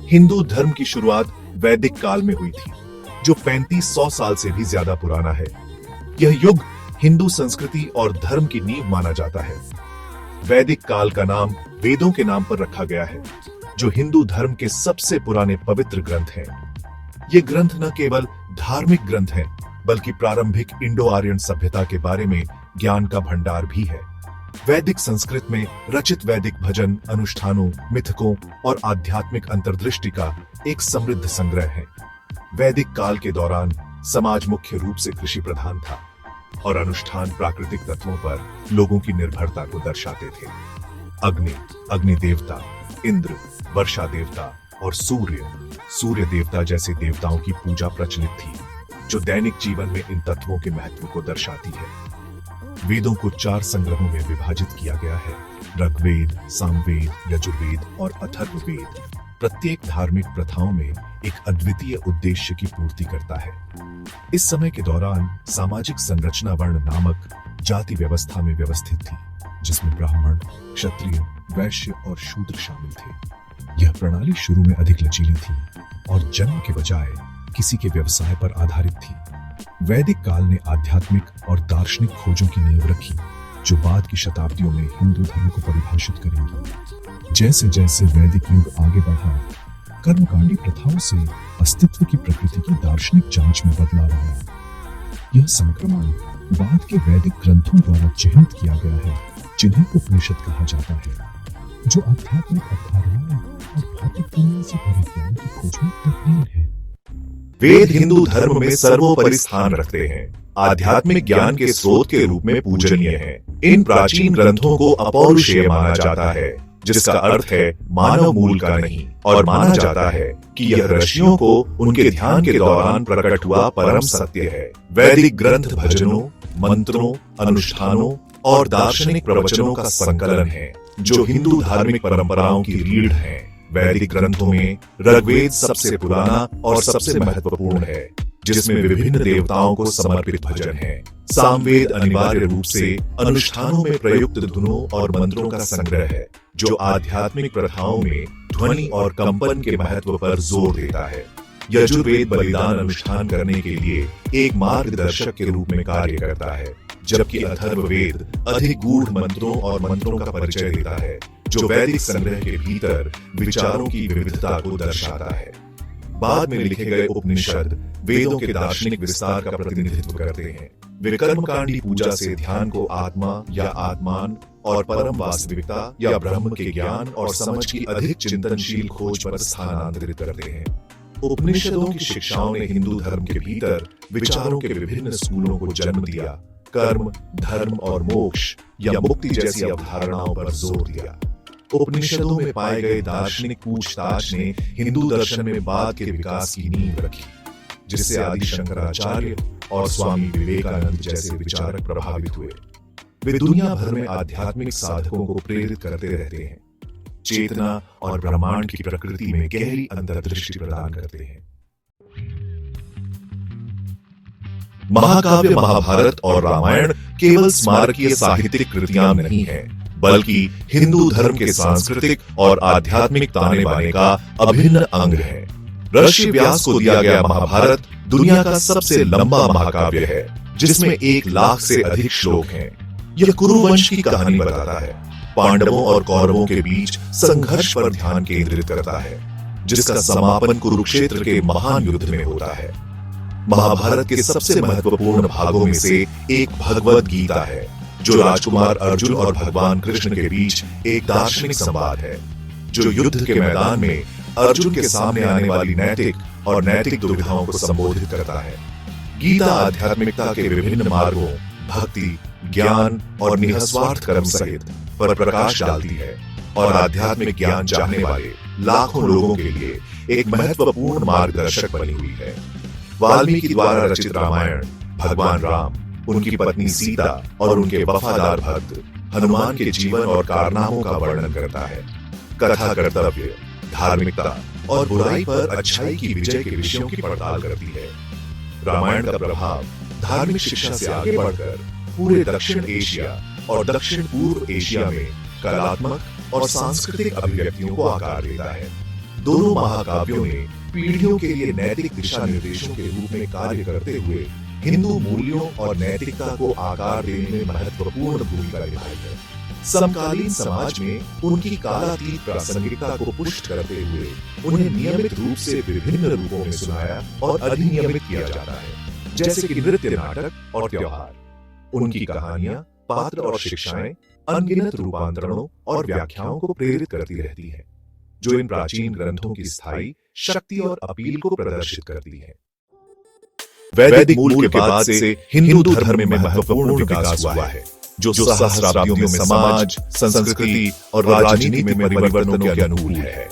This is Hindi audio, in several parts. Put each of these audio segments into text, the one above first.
हिंदू धर्म की शुरुआत वैदिक काल में हुई थी, जो 3500 साल से भी ज्यादा पुराना है। यह युग हिंदू संस्कृति और धर्म की नींव माना जाता है। वैदिक काल का नाम वेदों के नाम पर रखा गया है, जो हिंदू धर्म के सबसे पुराने पवित्र ग्रंथ हैं। ये ग्रंथ न केवल धार्मिक ग्रंथ हैं, बल्कि प्रारंभिक इंडो आर्यन सभ्यता के बारे में ज्ञान का भंडार भी है। वैदिक संस्कृत में रचित वैदिक भजन, अनुष्ठानों, मिथकों और आध्यात्मिक अंतर्दृष्टि का एक समृद्ध संग्रह है। वैदिक काल के दौरान समाज मुख्य रूप से कृषि प्रधान था और अनुष्ठान प्राकृतिक तत्वों पर लोगों की निर्भरता को दर्शाते थे। अग्नि देवता, इंद्र, वर्षा देवता और सूर्य देवता जैसे देवताओं की पूजा प्रचलित थी, जो दैनिक जीवन में इन तत्वों के महत्व को दर्शाती है। वेदों को 4 संग्रहों में विभाजित किया गया है: ऋग्वेद, सामवेद, यजुर्वेद और अथर्ववेद। प्रत्येक धार्मिक प्रथाओं में एक अद्वितीय उद्देश्य की पूर्ति करता है। इस समय के दौरान सामाजिक संरचना वर्ण नामक जाति व्यवस्था में व्यवस्थित थी, जिसमें ब्राह्मण, क्षत्रिय, वैश्य और शूद्र शामिल थे। यह प्रणाली शुरू में अधिक लचीली थी और जन्म के बजाय किसी के व्यवसाय पर आधारित थी। वैदिक काल ने आध्यात्मिक और दार्शनिक खोजों की नींव रखी, जो बाद की शताब्दियों में हिंदू धर्म को परिभाषित करेंगी। जैसे जैसे वैदिक युग आगे बढ़ा, कर्मकांडी प्रथाओं से अस्तित्व की प्रकृति की दार्शनिक जांच में बदलाव आया। यह संक्रमण बाद के वैदिक ग्रंथों द्वारा चिह्नित किया गया है, जिन्हें उपनिषद कहा जाता है, जो आध्यात्मिक अवधारणाओं और भौतिक दुनिया से परे ज्ञान की खोज में तल्लीन है। वेद हिंदू धर्म में सर्वोपरि स्थान रखते हैं, आध्यात्मिक ज्ञान के स्रोत के रूप में पूजनीय हैं। इन प्राचीन ग्रंथों को अपौरुषेय माना जाता है, जिसका अर्थ है मानव मूल का नहीं, और माना जाता है कि यह ऋषियों को उनके ध्यान के दौरान प्रकट हुआ परम सत्य है। वैदिक ग्रंथ भजनों, मंत्रों, अनुष्ठानों और दार्शनिक प्रवचनों का संकलन है, जो हिंदू धार्मिक परंपराओं की रीढ़ है। वैदिक ग्रंथों में ऋग्वेद सबसे पुराना और सबसे महत्वपूर्ण है, जिसमें विभिन्न देवताओं को समर्पित भजन है। सामवेद अनिवार्य रूप से अनुष्ठानों में प्रयुक्त धुनों और मंत्रों का संग्रह है, जो आध्यात्मिक प्रथाओं में ध्वनि और कंपन के महत्व पर जोर देता है। यजुर्वेद बलिदान अनुष्ठान करने के लिए एक मार्गदर्शक के रूप में कार्य करता है, जबकि अथर्ववेद अधिक गूढ़ मंत्रों और मंत्रों का परिचय देता है, जो वैदिक संग्रह के भीतर विचारों की विविधता को दर्शाता है। बाद में लिखे गए उपनिषद वेदों के दार्शनिक विस्तार का प्रतिनिधित्व करते हैं। वे कर्मकांडी पूजा से ध्यान को आत्मा या आत्मान और परम वास्तविकता या ब्रह्म के ज्ञान और समझ की अधिक चिंतनशील खोज पर स्थानांतरित करते हैं। उपनिषदों की शिक्षाओं ने हिंदू धर्म के भीतर विचारों के विभिन्न स्कूलों को जन्म दिया। कर्म, धर्म और मोक्ष या मुक्ति जैसी अवधारणाओं पर जोर दिया। उपनिषदों में पाए गए दार्शनिक पूछताछ ने हिंदू दर्शन में बाद के विकास की नींव रखी, जिससे आदि शंकराचार्य और स्वामी विवेकानंद जैसे विचारक प्रभावित हुए। वे दुनिया भर में आध्यात्मिक साधकों को प्रेरित करते रहते हैं, चेतना और ब्रह्मांड की प्रकृति में गहरी अंतर्दृष्टि प्रदान करते हैं। महाकाव्य महाभारत और रामायण केवल स्मारकीय साहित्यिक कृतियां नहीं हैं, बल्कि हिंदू धर्म के सांस्कृतिक और आध्यात्मिक ताने बाने का अभिन्न अंग है। ऋषि व्यास को दिया गया महाभारत दुनिया का सबसे लंबा महाकाव्य है, जिसमें 1 लाख से अधिक श्लोक हैं। यह कुरुवंश की कहानी बताता है, पांडवों और कौरवों के बीच संघर्ष पर ध्यान केंद्रित करता है, जिसका समापन कुरुक्षेत्र के महान युद्ध में होता है। महाभारत के सबसे महत्वपूर्ण भागों में से एक भगवद गीता है, जो राजकुमार अर्जुन और भगवान कृष्ण के बीच एक दार्शनिक संवाद है, जो युद्ध के मैदान में अर्जुन के सामने आने वाली नैतिक और नैतिक दुविधाओं को संबोधित करता है। गीता आध्यात्मिकता के विभिन्न मार्गों, भक्ति, ज्ञान और निःस्वार्थ कर्म सहित पर प्रकाश डालती है और आध्यात्मिक ज्ञान चाहने वाले लाखों लोगों के लिए एक महत्वपूर्ण मार्गदर्शक बनी हुई है। वाल्मीकि द्वारा रचित रामायण भगवान राम, उनकी पत्नी सीता और उनके वफादार भक्त हनुमान के जीवन और कारनामों का वर्णन करता है। कथा कर्तव्य, धार्मिकता और बुराई पर अच्छाई की विजय के विषयों की पड़ताल करती है। रामायण का प्रभाव धार्मिक शिक्षा से आगे बढ़कर पूरे दक्षिण एशिया और दक्षिण पूर्व एशिया में कलात्मक और सांस्कृतिक अभिव्यक्तियों को आकार देता है। दोनों महाकाव्यों ने पीढ़ियों के लिए नैतिक दिशा निर्देशों के रूप में कार्य करते हुए हिंदू मूल्यों और नैतिकता को आकार देने में महत्वपूर्ण भूमिका निभाई है। समकालीन समाज में उनकी कालातीत प्रासंगिकता को पुष्ट करते हुए उन्हें नियमित रूप से विभिन्न रूपों में सुनाया और अधिनियमित किया जाता है, जैसे कि नृत्य, नाटक और त्योहार। उनकी कहानियां, पात्र और शिक्षाएं अनगिनत रूपांतरणों और व्याख्याओं को प्रेरित करती रहती हैं, जो इन प्राचीन ग्रंथों की स्थायी शक्ति और अपील को प्रदर्शित करती है। वैदिक मूल के बाद से हिंदू धर्म में महत्वपूर्ण विकास हुआ है, जो सहस्राब्दियों में समाज, संस्कृति और राजनीति में परिवर्तनों के अनुकूल है।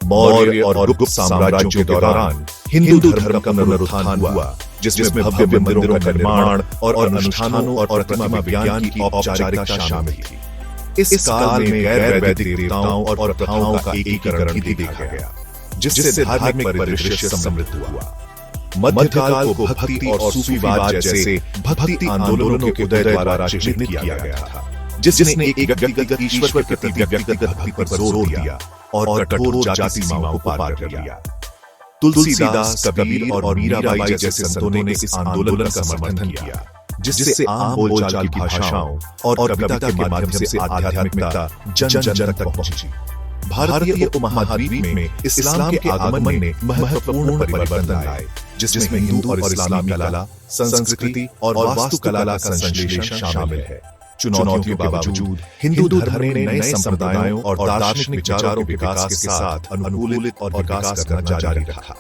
मौर्य और गुप्त साम्राज्यों के दौरान हिंदू धर्म का पुनरुत्थान हुआ, जिसमें भव्य मंदिरों का निर्माण और अनुष्ठानों और प्रतिमा विज्ञान की औपचारिकता शामिल थी। इस काल में गैर वैदिक देवताओं और प्रथाओं का एकीकरण भी देखा गया, जिससे धार्मिक परिदृश्य समृद्ध हुआ। मध्यकाल को भक्ति और सूफीवाद जैसे भक्ति आंदोलनों के उदय द्वारा चिह्नित किया गया था, जिसने एक व्यक्तिगत ईश्वर के प्रति व्यक्तिगत भक्ति पर जोर दिया और कठोर जाति सीमाओं को पार कर लिया। तुलसीदास, कबीर और मीराबाई जैसे संतों ने इस आंदोलन का समर्थन किया, जिससे आम बोलचाल की भाषाओं और कविता के माध्यम से आध्यात्मिकता जन जन तक पहुंची। भारतीय उपमहाद्वीप में इस्लाम के आगमन ने महत्वपूर्ण परिवर्तन लाए, जिसमें हिंदू और इस्लामी कला, संस्कृति और वास्तुकला का संश्लेषण शामिल है। चुनौतियों के बावजूद हिंदू धर्म ने नए संप्रदायों और दार्शनिक विचारों के विकास के साथ अनुकूलित और विकास करना जारी रखा।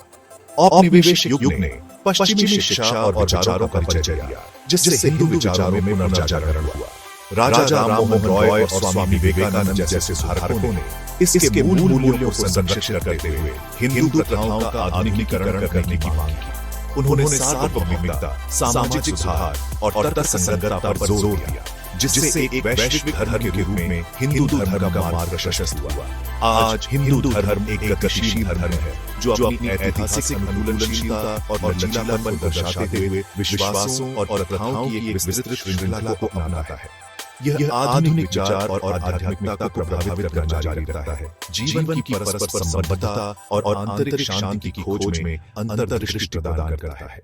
औपनिवेशिक युग ने पश्चिमी शिक्षा और विचारों का परिचय दिया, जिससे हिंदू विचारों में पुनर्जागरण हुआ। राजा राममोहन रॉय और स्वामी विवेकानंद जैसे सुधारकों ने इसके मूल मूल्यों को संरक्षित करते हुए हिंदू प्रथाओं का आधुनिकीकरण करने की मांग की। उन्होंने सार्वभौमिकता, सामाजिक सुधार और तर्कसंगतता पर जोर दिया, जिससे एक वैश्विक धर्म के रूप में हिंदू धर्म का मार्ग प्रशस्त हुआ। आज हिंदू धर्म एक गतिशील धर्म है, जो अपनी ऐतिहासिक अनुकूलनशीलता और लचीलापन को दर्शाते हुए विश्वासों और प्रथाओं की एक विस्तृत श्रृंखला को अपनाता है। यह आधुनिक विचार और आध्यात्मिकता को प्रभावित करना जारी रखता है, जीवन की परस्पर संबद्धता और आंतरिक शांति की खोज में अंतर्दृष्टि प्रदान करता है।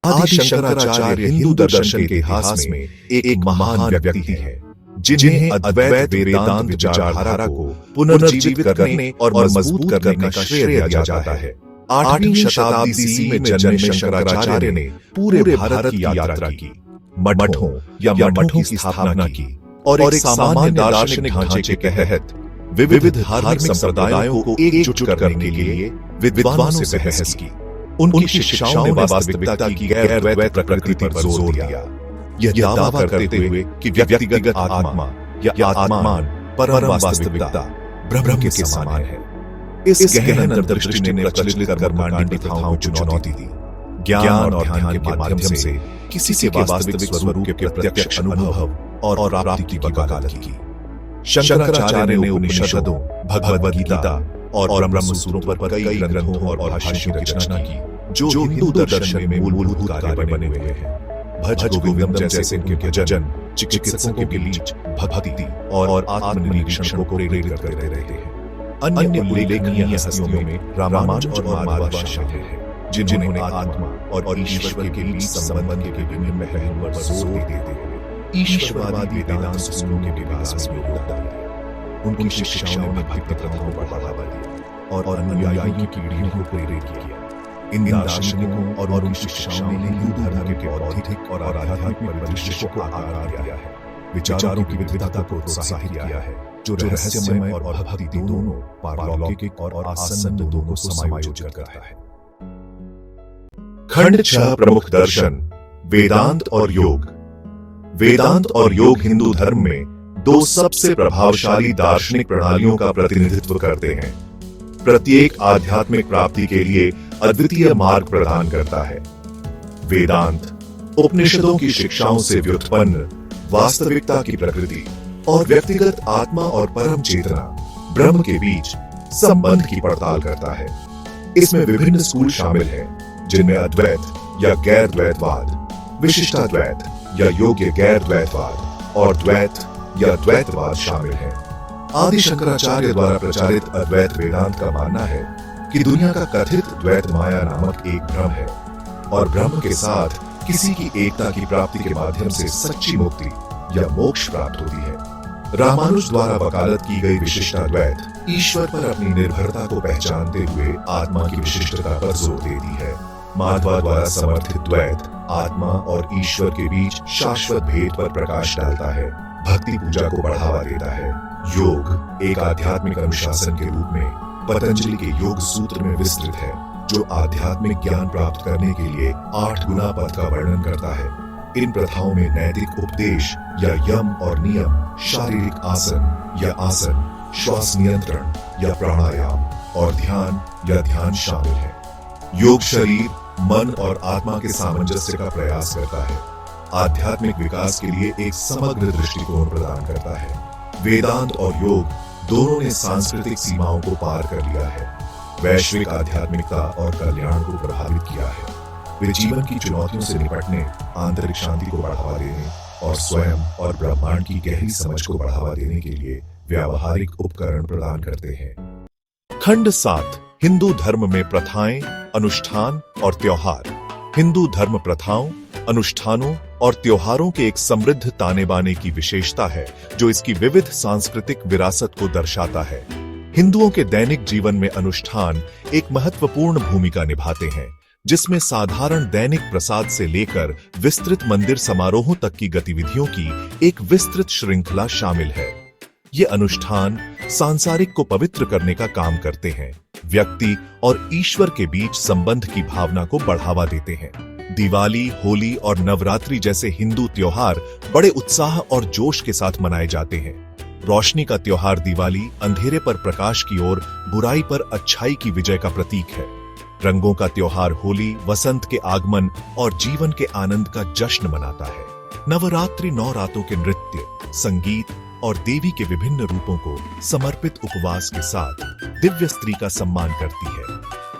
आदि शंकराचार्य हिंदू दर्शन के इतिहास में एक महान व्यक्ति है, जिन्हें अद्वैत वेदांत विचारधारा को पुनर्जीवित करने और मजबूत करने का श्रेय दिया जाता है। 8वीं शताब्दी ईस्वी में जन्मे शंकराचार्य ने पूरे भारत की यात्रा की, मठों या मठों की स्थापना की और एक सामान्य दार्शनिक ढांचे के तहत विविध धार्मिक संप्रदायों को एकजुट करने के लिए विद्वानों से बहस की। उनकी शिक्षाओं ने वास्तविकता की गैर वैध प्रकृति पर जोर दिया, यह दावा करते हुए कि व्यक्तिगत आत्मा या आत्मान परम वास्तविकता ब्रह्म के समान है। इस गहन अंतर्दृष्टि ने प्रचलित कर्मकांडी प्रथाओं को चुनौती दी, ज्ञान और ध्यान के माध्यम से किसी के वास्तविक स्वरूप के प्रत्यक्ष अनुभव और प्राप्ति की वकालत की। शंकराचार्य ने उपनिषदों, भगवद गीता और ब्रह्मसूत्रों पर कई ग्रंथों और भाष्यों की रचना की, जो हिंदू दर्शन में मूलभूत कार्य बने हुए हैं। भज गोविंदम जैसे उनके भजन चिकित्सकों के बीच भक्ति और आत्मनिरीक्षण को प्रेरित करते रहते हैं। अन्य उल्लेखनीय हस्तियों में रामानुज और माधव शामिल हैं, जिन्होंने आत्मा और ईश्वर के बीच संबंध के विभिन्न पहलुओं पर जोर देते हुए ईश्वरवादी वेदांत सूत्रों के विकास में योगदान दिया। उनकी शिक्षाओं ने भक्ति प्रथाओं को बढ़ावा दिया और अनुयायियों की पीढ़ियों को प्रेरित किया। इन दार्शनिकों और उनकी शिक्षाओं ने हिंदू धर्म के बौद्धिक और आध्यात्मिक परिदृश्य को आकार दिया है, विचारों की विविधता को उत्साहित किया है, जो रहस्यमय और भक्ति दोनों, पारलौकिक और आसन्न दोनों को समायोजित करता है। खंड 6 प्रमुख दर्शन, वेदांत और योग। वेदांत और योग हिंदू धर्म में दो सबसे प्रभावशाली दार्शनिक प्रणालियों का प्रतिनिधित्व करते हैं। प्रत्येक आध्यात्मिक प्राप्ति के लिए अद्वितीय मार्ग प्रदान करता है। वेदांत उपनिषदों की शिक्षाओं से व्युत्पन्न वास्तविकता की प्रकृति और व्यक्तिगत आत्मा और परम चेतना ब्रह्म के बीच संबंध की पड़ताल करता है। इसमें विभिन्न स्कूल शामिल हैं, जिनमें अद्वैत या गैर द्वैतवाद, विशिष्टाद्वैत या योग्य गैर द्वैतवाद और द्वैत या द्वैतवाद शामिल है। आदि शंकराचार्य द्वारा प्रचारित अद्वैत वेदांत का मानना है कि दुनिया का कथित द्वैत माया नामक एक भ्रम है और ब्रह्म के साथ किसी की एकता की प्राप्ति के माध्यम से सच्ची मुक्ति या मोक्ष प्राप्त होती है। रामानुज द्वारा वकालत की गई विशिष्टाद्वैत ईश्वर पर अपनी निर्भरता को पहचानते हुए आत्मा की विशिष्टता पर जोर देती है। माधवा द्वारा समर्थित द्वैत आत्मा और ईश्वर के बीच शाश्वत भेद पर प्रकाश डालता है, भक्ति पूजा को बढ़ावा देता है। योग एक आध्यात्मिक अनुशासन के रूप में पतंजलि के योग सूत्र में विस्तृत है, जो आध्यात्मिक ज्ञान प्राप्त करने के लिए 8 गुना पथ का वर्णन करता है। इन प्रथाओं में नैतिक उपदेश या यम और नियम, शारीरिक आसन या आसन, श्वास नियंत्रण या प्राणायाम और ध्यान या ध्यान शामिल है। योग शरीर, मन और आत्मा के सामंजस्य का प्रयास करता है, आध्यात्मिक विकास के लिए एक समग्र दृष्टिकोण प्रदान करता है। वेदांत और योग दोनों ने सांस्कृतिक सीमाओं को पार कर लिया है, वैश्विक आध्यात्मिकता और कल्याण को प्रभावित किया है। वे जीवन की चुनौतियों से निपटने, आंतरिक शांति को बढ़ावा देने और स्वयं और ब्रह्मांड की गहरी समझ को बढ़ावा देने के लिए व्यावहारिक उपकरण प्रदान करते हैं। खंड 7 हिंदू धर्म में प्रथाएं, अनुष्ठान और त्योहार। हिंदू धर्म प्रथाओं, अनुष्ठानों और त्योहारों के एक समृद्ध ताने बाने की विशेषता है, जो इसकी विविध सांस्कृतिक विरासत को दर्शाता है। हिंदुओं के दैनिक जीवन में अनुष्ठान एक महत्वपूर्ण भूमिका निभाते हैं, जिसमें साधारण दैनिक प्रसाद से लेकर विस्तृत मंदिर समारोहों तक की गतिविधियों की एक विस्तृत श्रृंखला शामिल है। ये अनुष्ठान सांसारिक को पवित्र करने का काम करते हैं, व्यक्ति और ईश्वर के बीच संबंध की भावना को बढ़ावा देते हैं। दिवाली, होली और नवरात्रि जैसे हिंदू त्योहार बड़े उत्साह और जोश के साथ मनाए जाते हैं। रोशनी का त्योहार दिवाली अंधेरे पर प्रकाश की ओर, बुराई पर अच्छाई की विजय का प्रतीक है। रंगों का त्योहार होली वसंत के आगमन और जीवन के आनंद का जश्न मनाता है। नवरात्रि 9 रातों के नृत्य, संगीत और देवी के विभिन्न रूपों को समर्पित उपवास के साथ दिव्य स्त्री का सम्मान करती है।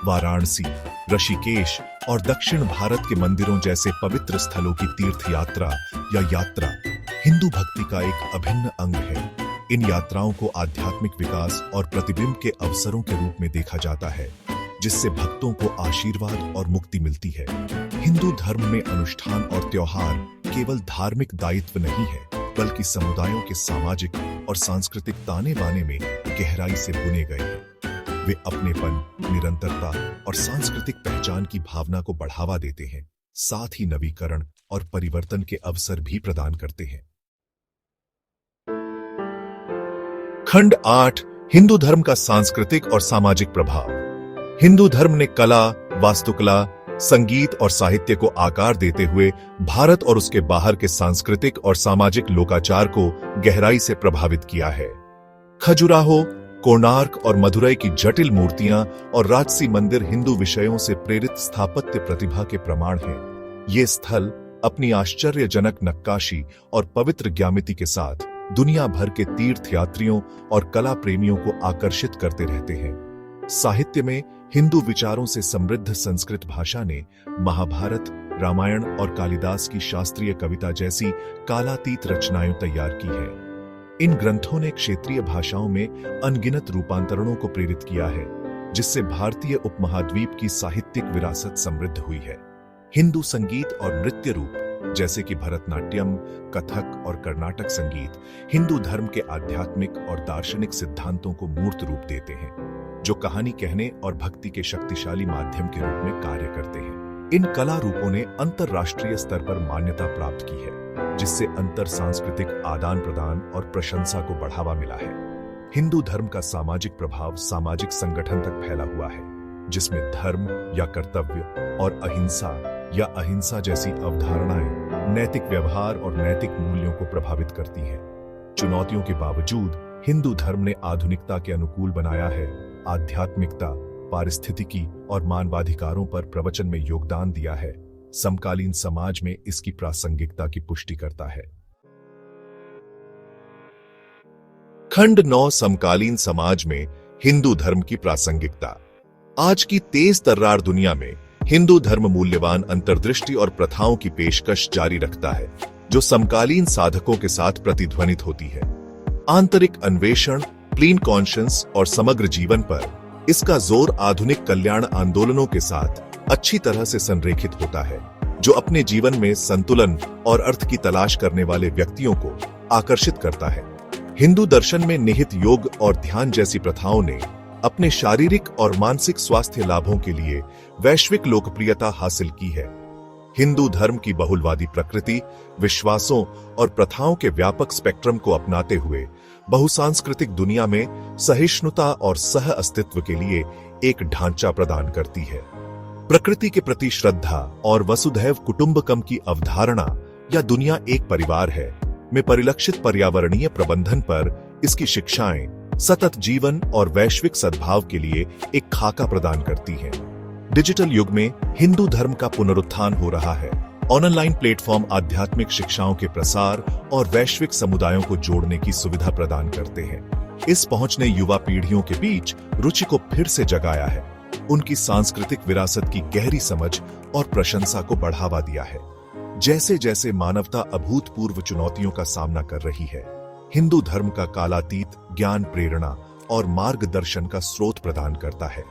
वाराणसी, ऋषिकेश और दक्षिण भारत के मंदिरों जैसे पवित्र स्थलों की तीर्थ यात्रा या यात्रा हिंदू भक्ति का एक अभिन्न अंग है। इन यात्राओं को आध्यात्मिक विकास और प्रतिबिंब के अवसरों के रूप में देखा जाता है, जिससे भक्तों को आशीर्वाद और मुक्ति मिलती है। हिंदू धर्म में अनुष्ठान और त्योहार केवल धार्मिक दायित्व नहीं है, बल्कि समुदायों के सामाजिक और सांस्कृतिक ताने बाने में गहराई से बुने गए हैं। वे अपनेपन, निरंतरता और सांस्कृतिक पहचान की भावना को बढ़ावा देते हैं, साथ ही नवीकरण और परिवर्तन के अवसर भी प्रदान करते हैं। खंड 8 हिंदू धर्म का सांस्कृतिक और सामाजिक प्रभाव। हिंदू धर्म ने कला, वास्तुकला, संगीत और साहित्य को आकार देते हुए भारत और उसके बाहर के सांस्कृतिक और सामाजिक लोकाचार को गहराई से प्रभावित किया है। खजुराहो, कोणार्क और मदुरई की जटिल मूर्तियां और राजसी मंदिर हिंदू विषयों से प्रेरित स्थापत्य प्रतिभा के प्रमाण हैं। ये स्थल अपनी आश्चर्यजनक नक्काशी और पवित्र ज्यामिति के साथ दुनिया भर के तीर्थयात्रियों और कला प्रेमियों को आकर्षित करते रहते हैं। साहित्य में हिंदू विचारों से समृद्ध संस्कृत भाषा ने महाभारत, रामायण और कालिदास की शास्त्रीय कविता जैसी कालातीत रचनाएं तैयार की हैं। इन ग्रंथों ने क्षेत्रीय भाषाओं में अनगिनत रूपांतरणों को प्रेरित किया है, जिससे भारतीय उपमहाद्वीप की साहित्यिक विरासत समृद्ध हुई है। हिंदू संगीत और नृत्य रूप जैसे कि भरतनाट्यम, कथक और कर्नाटक संगीत हिंदू धर्म के आध्यात्मिक और दार्शनिक सिद्धांतों को मूर्त रूप देते हैं, जो कहानी कहने और भक्ति के शक्तिशाली माध्यम के रूप में कार्य करते हैं। इन कला रूपों ने अंतरराष्ट्रीय स्तर पर मान्यता प्राप्त की है, जिससे अंतर सांस्कृतिक आदान प्रदान और प्रशंसा को बढ़ावा मिला है। हिंदू धर्म का सामाजिक प्रभाव सामाजिक संगठन तक फैला हुआ है, जिसमें धर्म या कर्तव्य और अहिंसा या अहिंसा जैसी अवधारणाएं नैतिक व्यवहार और नैतिक मूल्यों को प्रभावित करती हैं। चुनौतियों के बावजूद हिंदू धर्म ने आधुनिकता के अनुकूल बनाया है, आध्यात्मिकता, पारिस्थितिकी और मानवाधिकारों पर प्रवचन में योगदान दिया है। समकालीन समाज में इसकी प्रासंगिकता की पुष्टि करता है। खंड 9 समकालीन समाज में हिंदू धर्म की प्रासंगिकता। आज की तेज तर्रार दुनिया में हिंदू धर्म मूल्यवान अंतर्दृष्टि और प्रथाओं की पेशकश जारी रखता है, जो समकालीन साधकों के साथ प्रतिध्वनित होती है। आंतरिक अन्वेषण, क्लीन कॉन्शियंस और समग्र जीवन पर इसका जोर आधुनिक कल्याण आंदोलनों के साथ अच्छी तरह से संरेखित होता है, जो अपने जीवन में संतुलन और अर्थ की तलाश करने वाले व्यक्तियों को आकर्षित करता है। हिंदू दर्शन में निहित योग और ध्यान जैसी प्रथाओं ने अपने शारीरिक और मानसिक स्वास्थ्य लाभों के लिए वैश्विक लोकप्रियता हासिल की है। हिंदू धर्म की बहुलवादी प्रकृति, विश्वासों और प्रथाओं के व्यापक स्पेक्ट्रम को अपनाते हुए बहुसांस्कृतिक दुनिया में सहिष्णुता और सह अस्तित्व के लिए एक ढांचा प्रदान करती है। प्रकृति के प्रति श्रद्धा और वसुधैव कुटुंबकम की अवधारणा या दुनिया एक परिवार है में परिलक्षित पर्यावरणीय प्रबंधन पर इसकी शिक्षाएं सतत जीवन और वैश्विक सद्भाव के लिए एक खाका प्रदान करती हैं। डिजिटल युग में हिंदू धर्म का पुनरुत्थान हो रहा है। ऑनलाइन प्लेटफॉर्म आध्यात्मिक शिक्षाओं के प्रसार और वैश्विक समुदायों को जोड़ने की सुविधा प्रदान करते हैं। इस पहुंच ने युवा पीढ़ियों के बीच रुचि को फिर से जगाया है, उनकी सांस्कृतिक विरासत की गहरी समझ और प्रशंसा को बढ़ावा दिया है। जैसे जैसे मानवता अभूतपूर्व चुनौतियों का सामना कर रही है, हिंदू धर्म का कालातीत ज्ञान प्रेरणा और मार्गदर्शन का स्रोत प्रदान करता है।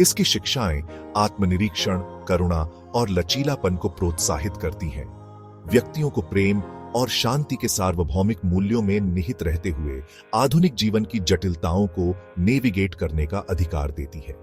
इसकी शिक्षाएं आत्मनिरीक्षण, करुणा और लचीलापन को प्रोत्साहित करती हैं, व्यक्तियों को प्रेम और शांति के सार्वभौमिक मूल्यों में निहित रहते हुए आधुनिक जीवन की जटिलताओं को नेविगेट करने का अधिकार देती है।